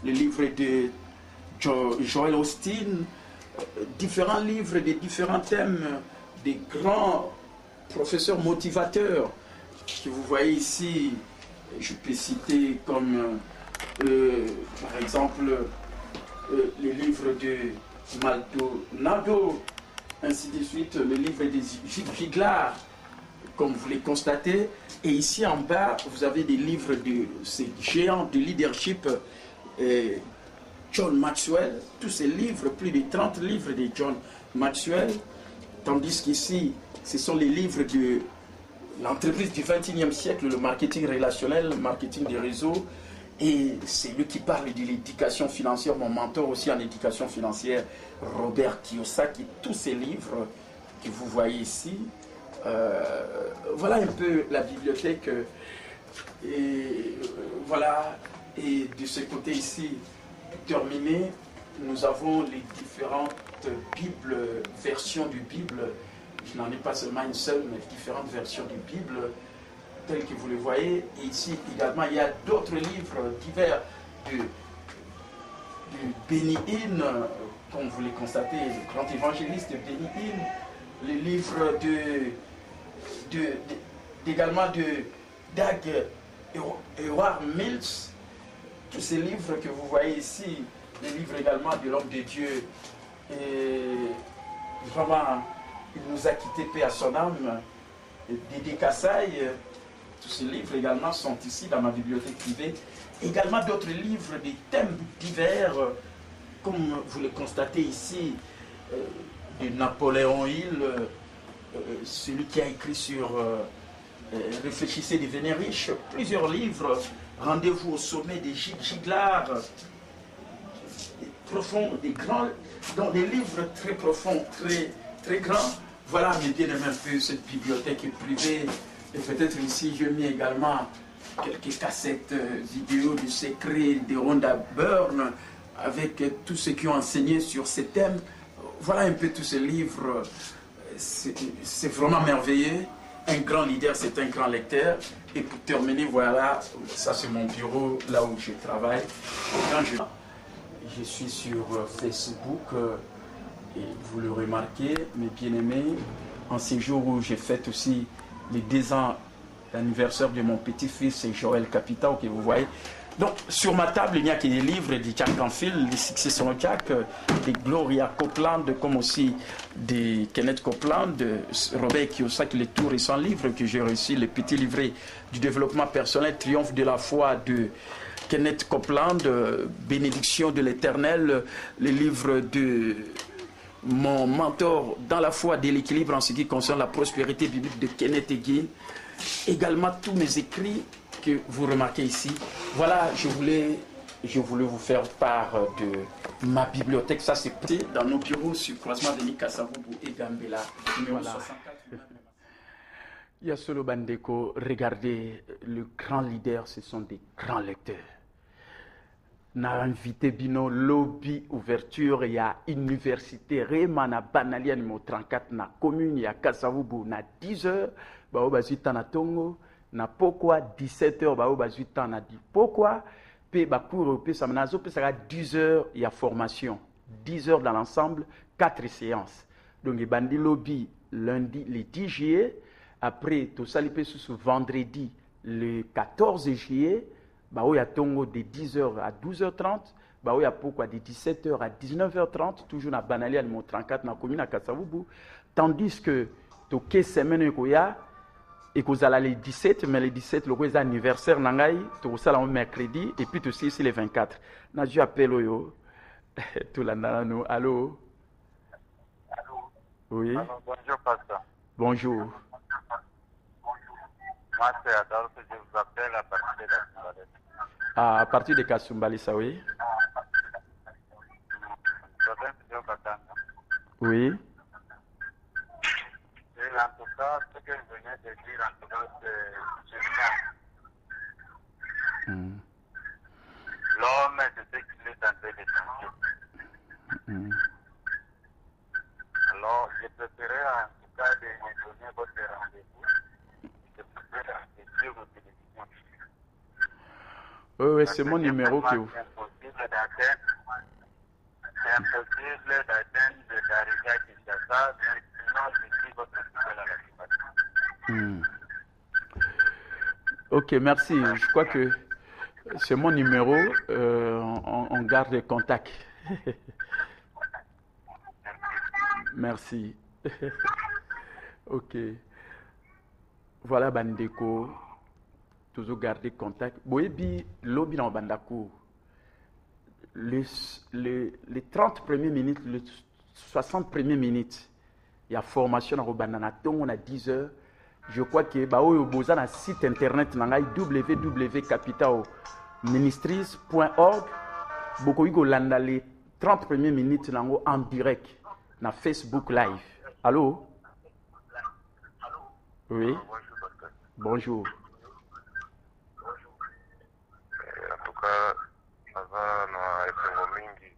le livre de Joel Austin, différents livres de différents thèmes, des grands professeurs motivateurs que vous voyez ici. Je peux citer comme par exemple les livres de Maldonado, ainsi de suite, le livre de Zig Ziglar, comme vous les constatez. Et ici en bas, vous avez des livres de ces géants de leadership, John Maxwell, tous ces livres, plus de 30 livres de John Maxwell, tandis qu'ici, ce sont les livres de l'entreprise du 21e siècle, le marketing relationnel, le marketing des réseaux, et c'est lui qui parle de l'éducation financière, mon mentor aussi en éducation financière, Robert Kiyosaki, tous ces livres que vous voyez ici. Voilà un peu la bibliothèque. Et voilà, et de ce côté ici, terminé, nous avons les différentes Bibles, versions du Bible. Je n'en ai pas seulement une seule, mais différentes versions du Bible, telles que vous le voyez. Et ici également, il y a d'autres livres divers de Benny Hinn, comme vous le constatez, le grand évangéliste de Benny Hinn, les livres également de Doug Howard Mills, tous ces livres que vous voyez ici, les livres également de l'homme de Dieu. Et vraiment, il nous a quitté, paix à son âme. Dédé Kassaï, tous ces livres également sont ici dans ma bibliothèque privée. Également d'autres livres, des thèmes divers, comme vous le constatez ici, de Napoléon Hill, celui qui a écrit sur Réfléchissez, devenez riche, plusieurs livres, Rendez-vous au sommet des Giglar, profonds, des grands, dans des livres très profonds, très grands. Voilà, mes bien-aimés, un peu cette bibliothèque privée. Et peut-être ici, je mets également quelques cassettes vidéo du secret de Rhonda Byrne avec tous ceux qui ont enseigné sur ces thèmes. Voilà un peu tous ces livres. C'est vraiment merveilleux. Un grand leader, c'est un grand lecteur. Et pour terminer, voilà, ça c'est mon bureau, là où je travaille. Quand je suis sur Facebook, et vous le remarquez, mes bien-aimés, en ces jours où j'ai fête aussi les 2 ans d'anniversaire de mon petit-fils Joël Capitao, que vous voyez. Donc, sur ma table, il n'y a que des livres de Jack Canfield, des Succession Jack, des Gloria Copeland, comme aussi des Kenneth Copeland, de Robert Kiyosaki, les tout récents livres que j'ai reçus, les petits livrets du développement personnel, Triomphe de la foi de Kenneth Copeland, Bénédiction de l'Éternel, les livres de mon mentor dans la foi de l'équilibre en ce qui concerne la prospérité biblique de Kenneth Hagin, également tous mes écrits que vous remarquez ici. Voilà, je voulais vous faire part de ma bibliothèque. Ça, c'est dans nos bureaux sur croisement de Kasavubu et Gambela, numéro 64. Yasolo Bandeko, regardez, le grand leader, ce sont des grands lecteurs. Na invité bino lobby ouverture ya université Rema na Banalia numéro 34 na commune ya Kasavubu na 10h bao bazita na Tongo na Pokwa 17h bao bazita na di Pokwa pe ba cours pe samnazo pe sera 10h ya formation 10h dans l'ensemble 4 séances donc bandi lobby lundi le 10 juillet après to sali pe sous vendredi le 14 juillet Baoya Tongo de 10h à 12h30, Baoya Pokwa de 17h à 19h30, toujours na Banalia numéro 34 na commune à Kasavubu, tandis que Toké semaine koya et kozala le 17 mais le 17 le koza anniversaire nangai to sala mercredi et puis aussi c'est le 24. Na je appelle yo tout la nano allô. Allô. Oui. Alors, bonjour pasteur. Bonjour. Moi c'est Adolphe, je vous appelle à partir de la Soirée. À partir de Kasumbali, ça oui. Oui. Et en tout cas, ce que je venais de dire, en tout cas, c'est génial. L'homme, je sais qu'il est en train de changer. Alors, je préférais en tout cas de me donner votre rendez-vous. Je préfère suivre vos télévisions. Oui, c'est mon numéro que vous... C'est impossible d'atteindre, d'arriver à Kinshasa, mais sinon je suis votre fidèle à la Kinshasa. Ok, merci. Je crois que c'est mon numéro. On garde contact. Merci. Ok. Voilà bandeko, toujours garder contact. Boyebi lobby dans bandako. Les 30 premières minutes, les 60 premières minutes, il y a formation dans Bandana, on a 10 heures. Je crois que Bao Boza na site internet www.capitalministries.org. Beaucoup de landa les 30 premières minutes en direct na Facebook live. Allô? Oui. Bonjour. En tout cas, naza na esengo mingi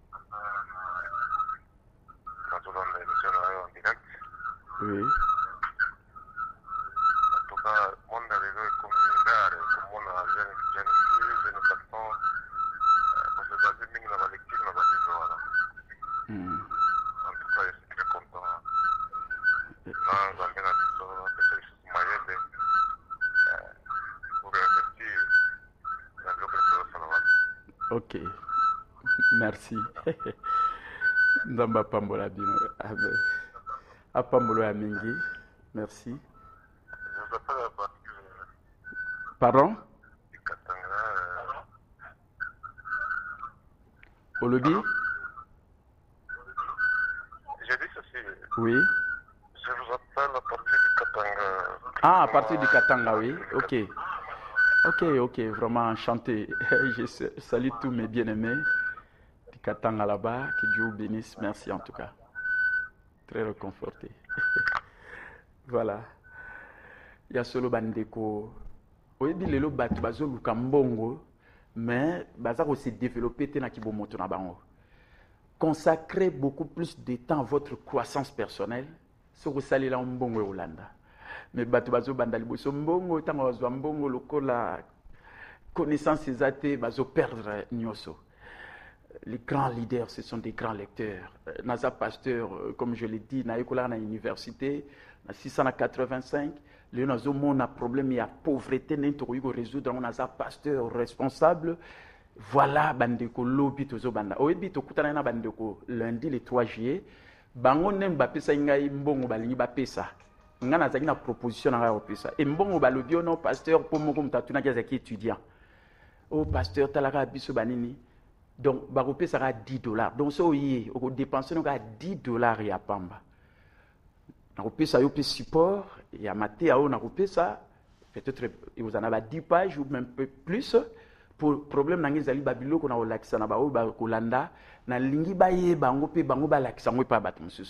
nazolanda émission na yo en direct. Oui. En tout cas, monde réseau ekomi ngare komona jeune fille, jeune garçon kose mingi na balecture na babiso wana. En tout cas, je suis très content. Na nzambe na biso apesa lisusu mayele pour investir na biloko ezosala wana. Ok, merci. Ndamba pambola bino. Apambolo ya mingi. Merci. Je vous appelle parce que Pardon? Katanga, Olobi? j'ai dit ceci. Oui. Je vous appelle à partir du Katanga. Ah, à partir du Katanga, oui. Ok. Ok, vraiment enchanté. Je salue tous mes bien-aimés du Katanga là-bas. Que Dieu vous bénisse. Merci en tout cas. Très réconforté. Voilà. Il y a solo bandeko. Oui, lelo batu bazo luka mbongo, mais bazako se développer tena kibomoto na bango. Consacrez beaucoup plus de temps à votre croissance personnelle. Ce que vous salez là mbongo Hollanda. Mais batu bazo bandali boso mbongo tango bazo mbongo lokola connaissance ezate bazo perdre nyoso. Les grands leaders, ce sont des grands lecteurs. Naza pasteur, comme je l'ai dit, na école na université, na 685, le nazo mon problème il y a pauvreté n'ento yugo résoudre on naza pasteur responsable. Voilà bandeko lobi tozo banda. Oyebi to kutana na bandeko lundi le 3 juillet, bango nemba pesa ngai mbongo balingi ba pesa. Ngana zaki na proposition na ga pesa. Et mbongo balobi ono pasteur pour moko mtatuna kia zaki étudiant. Oh pasteur talaka biso banini. Donc, baropé sera $10. Donc, ça, oui, on dépense $10 à Pamba. On a ça, il support, il y a maté, on a ça, peut-être, vous en avez 10 pages ou même peu plus. Pour le problème, dans les alliés babilo, qu'on a l'accès à Kolanda, na lingi baye, bango pe, bango ba l'accès, on pas battre, monsieur.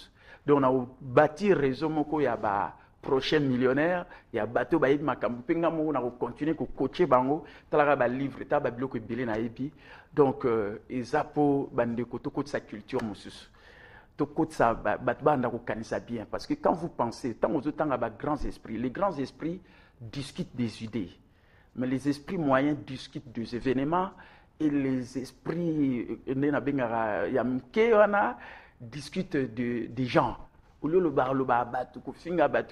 Donc, on a bâti réseau, moko, ya ba, prochain millionnaire, il y a bateau baye makambu penga mo na continuer ko coacher bango talaga ba livre ta ba biloko belé na ebi donc ezapo bande ko to sa culture mususu to sa banda ko kanisa bien parce que quand vous pensez tant aux autres ba grands esprits les grands esprits discutent des idées mais les esprits moyens discutent des événements et les esprits na bengara ya mkewana discutent des gens. Au lieu de battre,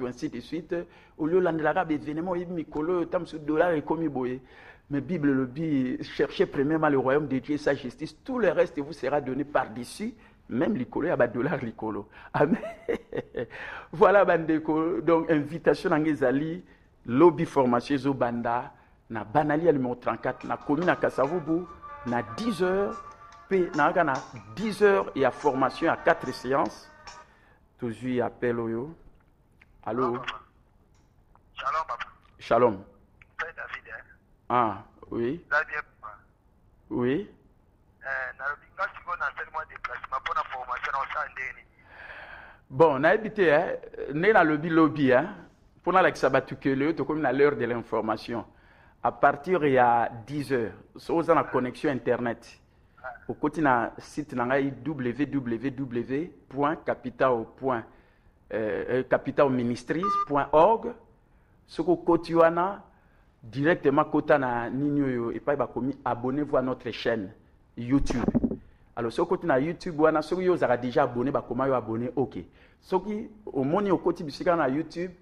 ainsi de suite, au lieu de l'arabe événement, il mikolo, tam sur dollar et comme boye. Mais Bible le dit, cherchez premièrement le royaume de Dieu et sa justice, tout le reste vous sera donné par-dessus, même l'icolo, il y a dollar l'icolo. Amen. Voilà, bandeko, donc invitation à Ngezali, lobby formation zo banda, na banali à numéro 34, na commune à Kasavubu, na 10 heures, puis na 10 heures, il y a formation à 4 séances. Toujours appel au Allô? Shalom, papa. Shalom. C'est David, hein? Ah, oui. David, Oui. Bon, on a habité, hein? Né dans le lobby, hein? Pour la Sabatukele, tu comme à l'heure de l'information. À partir il y a 10 heures, sur la connexion Internet. Au côté na site www.capitalministries.org. Ce que côté wana directement côté na ninyo et pas abonnez-vous à notre chaîne YouTube. Alors ce côté na YouTube wana ceux qui ont déjà abonné ba comment abonner OK. Ceux qui au moni au côté bisika na YouTube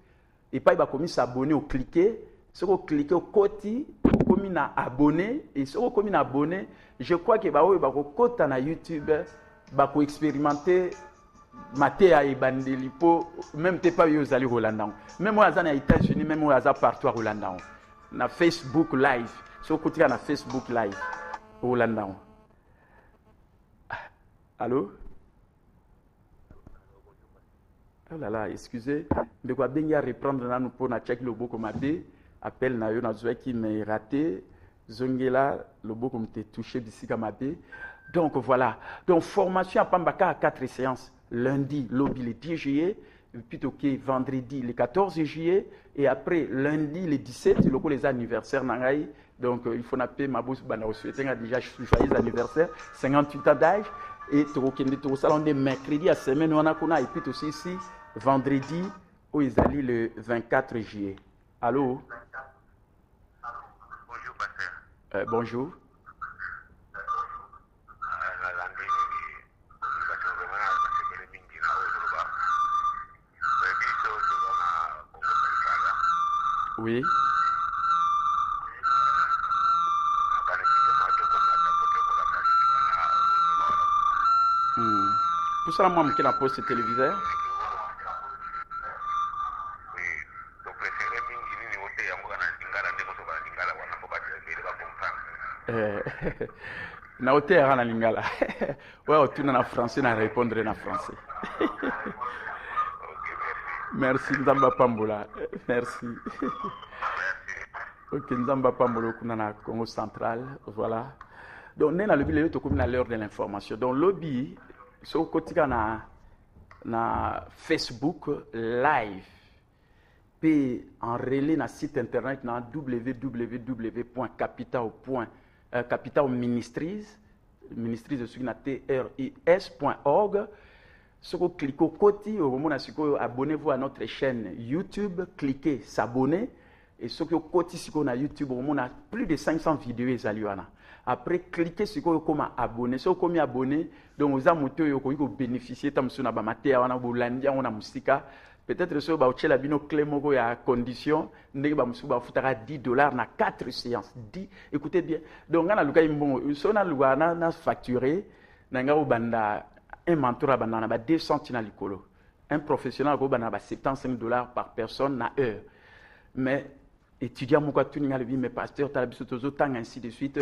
et pas s'abonner au cliquer. Si vous cliquez au côté, vous commis à abonner et si vous commis à abonner, je crois que vous avez na YouTube, vous expérimenter maté à ebandeli po même t'es pas yo zali Rolanda même moi aux États-Unis même moi à partout à Rolanda na Facebook live so côté na Facebook live Rolanda. Allô? Oh là là, excusez, de quoi bien reprendre là nous pour na check le beau comme abé appel na yo na zoé qui m'a raté zongela le beau comme t'es touché d'ici comme abé. Donc voilà, donc formation à Pambaka à 4 séances, lundi lobby le 10 juillet, plutôt que vendredi le 14 juillet et après lundi le 17 le les anniversaires nangai. Donc il faut napper ma bosse bana souhaiter déjà joyeux anniversaire 58 ans d'âge et au salon de mercredi à semaine on a et puis aussi ici vendredi où ils allaient le 24 juillet. Allô? Bonjour, pasteur. Bonjour. Oui. Pour ça, moi, je pose ce téléviseur. Na hôtel à Lingala. Ouais, tu n'as français, na répondre en français. Merci, Nzamba Pambola. Merci. Ok, Nzamba Pambola, Kunana, Congo central. Voilà. Donc, nous avons le lobby à l'heure de l'information. Donc, lobby, sur le côté na Facebook live. Puis, en relais na site internet na www.capital.ministries, ministries de ce qu'on a tris.org. Si vous cliquez au côté, abonnez-vous à notre chaîne YouTube, cliquez s'abonner. Et ce que vous côté, si vous avez YouTube, on a plus de 500 vidéos. Après, cliquez sur comme abonner. Si vous êtes abonné, donc vous avez bénéficié de musique. Peut-être que vous avez une clé à condition de $10 dans 4 séances. Écoutez bien. Donc, on a facturé. Un mentor a 200 $. Un professionnel a $75 par personne à heure. Mais étudiant, mais pasteur, ainsi de suite.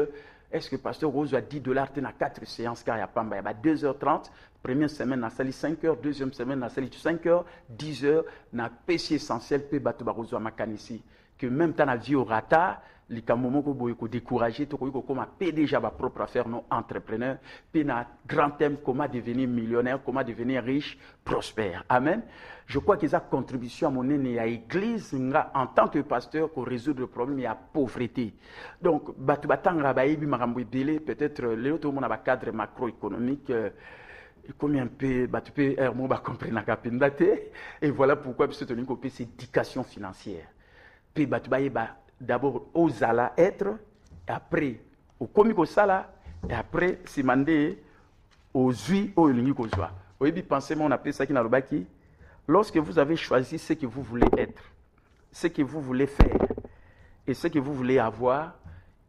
Est-ce que pasteur Rose a $10 dans 4 séances car il y a 2h30, première semaine na sali 5h, deuxième semaine na sali 5h, 10h na PC essentiel pe bato barozo makanisi que même temps na vie au rata li kamomo ko boye ko décourager to ko comme PDG ba propre affaire non entrepreneur pe na grand thème comment devenir millionnaire, comment devenir riche, prospère. Amen. Je crois que ça contribution à mon aîné à l'église en tant que pasteur pour résoudre le problème de la pauvreté. Donc batu batanga ba yebi makambo ebele peut-être le tout monde a cadre macroéconomique comme un peu batu pe mo ba comprendre kapinda te et voilà pourquoi c'est une copie c'est éducation financière. Puis batu ba yeba d'abord aux ala être et après au comico sala et après c'est mandé aux ui au lingi ko joie. Oyebi penser on appelle ça qui na lobaki. Lorsque vous avez choisi ce que vous voulez être, ce que vous voulez faire et ce que vous voulez avoir,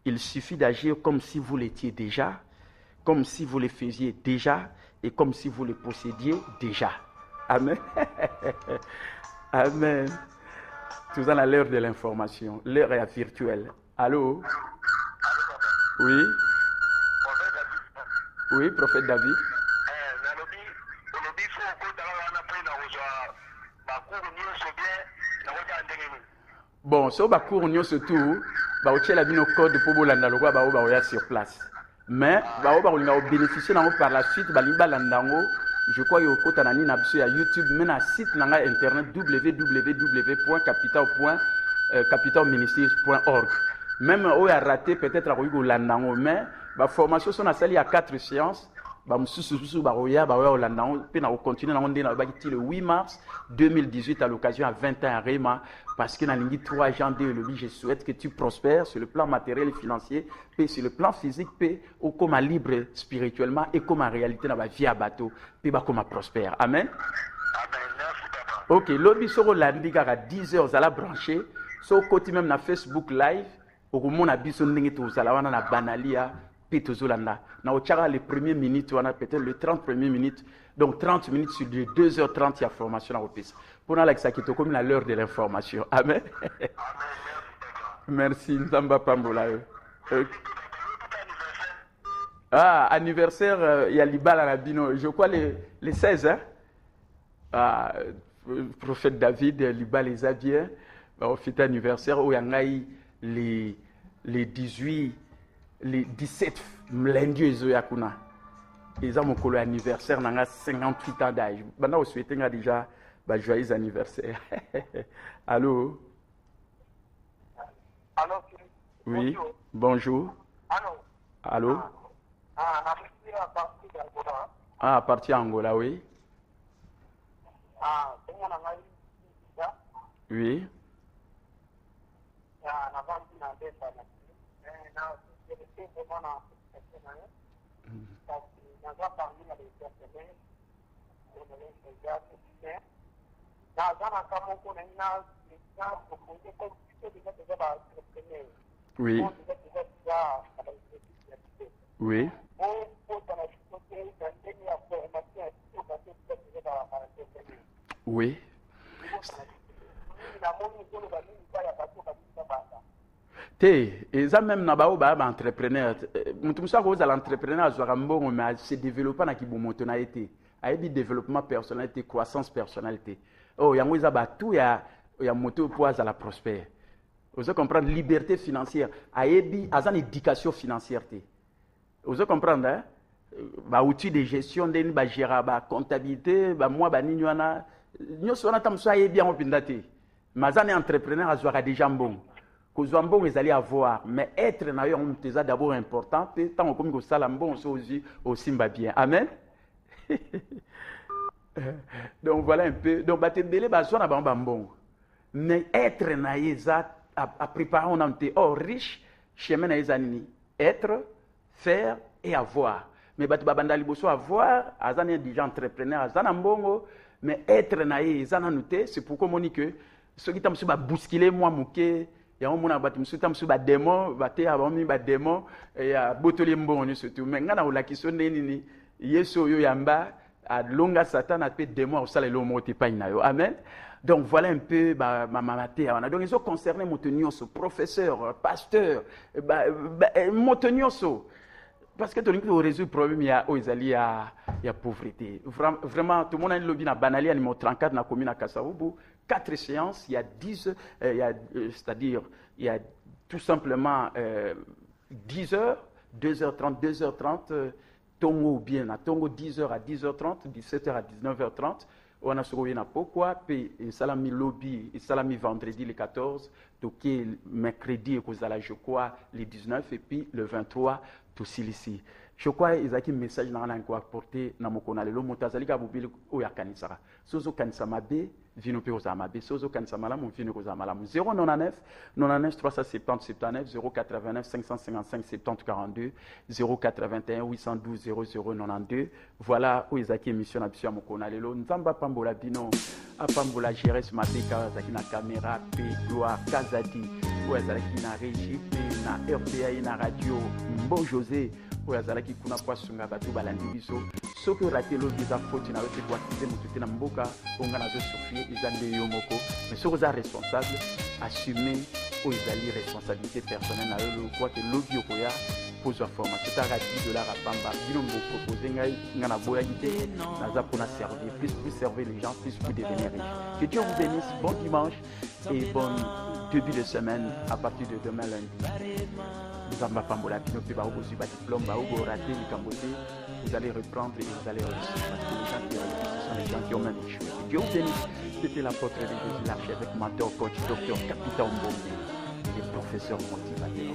il suffit d'agir comme si vous l'étiez déjà, comme si vous le faisiez déjà et comme si vous le possédiez déjà. Amen. Amen. Tout à l'heure de l'information. L'heure est virtuelle. Allô? Oui? Oui, prophète David. Bon, so ba cours nyo surtout ba o tchela bino code pour bolanda lokwa ba o ba oya sur place. Mais ba o ba olinga o bénéficier nango par la suite ba limba landango. Je crois yo kota na ni na biso ya YouTube mais na site nanga internet www.capitalministries.org. Même o ya raté peut-être a ko landango mais ba formation sont na sali à 4 séances. Ba mususu ba oya landango pe na continuer na onde na ba ki le 8 mars 2018 à l'occasion à 20 ans à Rema. Parce que dans les 3 janvier, je souhaite que tu prospères sur le plan matériel et financier, puis sur le plan physique, puis comme à libre spirituellement et comme en réalité dans la vie à bateau, puis comme à prospère. Amen. Ok, lobby sur lundi à 10h, à la brancher, sur côté même na Facebook live, au moment où on a besoin de nous, à la banalia, Petozolanda. Na Ochara, les premières minutes, on a peut-être les 30 premières minutes. Donc 30 minutes sur les 2h30, il y a formation à l'OPIS. Pour nous, c'est comme à l'heure de l'information. Amen. Merci, Nzamba Pambola. Ah, anniversaire, il y a Libal à la Bino. Je crois les 16, hein? Ah, prophète David, Libal les Xavier. On fait anniversaire où il y a les 18, les 17 lundi yakuna. Ils ont mon anniversaire, on a 58 ans d'âge. Maintenant, on souhaite déjà joyeux anniversaire. Allô? Allô? Oui, bonjour. Allô? Allô? Ah, à partir d'Angola, oui. Oui. Oui. Oui. Oui. Et ça même na bao ba entrepreneur mutum sa ko za l'entrepreneur zo rambo mais se développer na ki bomoto na été aibi développement personnalité croissance personnalité oh yango za ba tout ya moto pour za la prospère vous comprendre liberté financière aibi azan éducation financière té vous comprendre hein ba outil de gestion de ba gérer ba comptabilité ba moi ba nini wana nyoso na tamso aibi en opindate mazane entrepreneur azwa déjà bon Kozwambo ils allaient avoir mais être na yo c'est d'abord important tant comme que ça l'ambon aussi bien amen. Donc voilà un peu donc batembele bazwa na bambon mais être na yeza à préparer on ante riche chemin na yezanini être faire et avoir mais batu babanda liboso avoir azana déjà entrepreneur azana mbongo mais être na yezana noté c'est pourquoi on dit que ceux qui tamsu ba bousculer moi mouké ya omona batu msuta msu ba démon baté abomi ba démon ya botoli mbongo surtout mais ngana olakiso nini yeso yo yamba a longa satan a pe démon au sale lo moti pa na yo amen. Donc voilà un peu maté donc ils sont concernés motonioso professeur pasteur motonioso parce que tonique au résoudre problème il y a il y a pauvreté vraiment tout le monde a lobby na banali numéro 34 na commune à Kasavubu 4 séances, il y a 10, c'est-à-dire, il y a tout simplement 10 heures, 2h30, 2h30, Tongo ou bien, à Tongo 10h à 10h30, 17h à 19h30, on a sauvé na pourquoi, puis salami lobby, salami vendredi le 14, toqué mercredi et kozala je crois le 19 et puis le 23 tout ici. Je crois qu'ils ont un message dans l'angle apporté dans mon canal. Le montazali kabubili oya kanisara. Sozo kanisama B, vino pe ozama B. Sozo kanisama la mon vino ozama la. 099 99 370 79 089 555 70 42 081 812 0092. Voilà où ils ont émission na biso ya mon canal. Le nzamba pambola bino apambola gérer ce matin car zaki na caméra pe gloire kazadi. Où ils ont na régie na RPA na radio Mbo José. Oya zalaki kuna kwa sunga batu balandi biso soki raté lo visa faute na wepe kwa kize mututé na mboka onga nazo souffrir izande yo moko mais soki za responsable assumer o ezali responsabilité personnelle na yo quoi que lobi okoya pose formation ta $10 à pamba bino mbo proposer ngai ngana boya yité naza pona servir plus servir les gens plus devenir riche. Que Dieu vous bénisse, bon dimanche et bon début de semaine à partir de demain lundi. Zamba Pambola Pino Peba Obosi Diplôme, Baobo Raté, Camboté, vous allez reprendre et vous allez réussir. Parce que les gens qui réussissent, ce sont les gens qui ont même échoué. Dieu vous bénisse. C'était l'apôtre de Jésus, l'archevêque, mentor, coach, docteur, capitaine Mbombe, et professeur motivateur. Dieu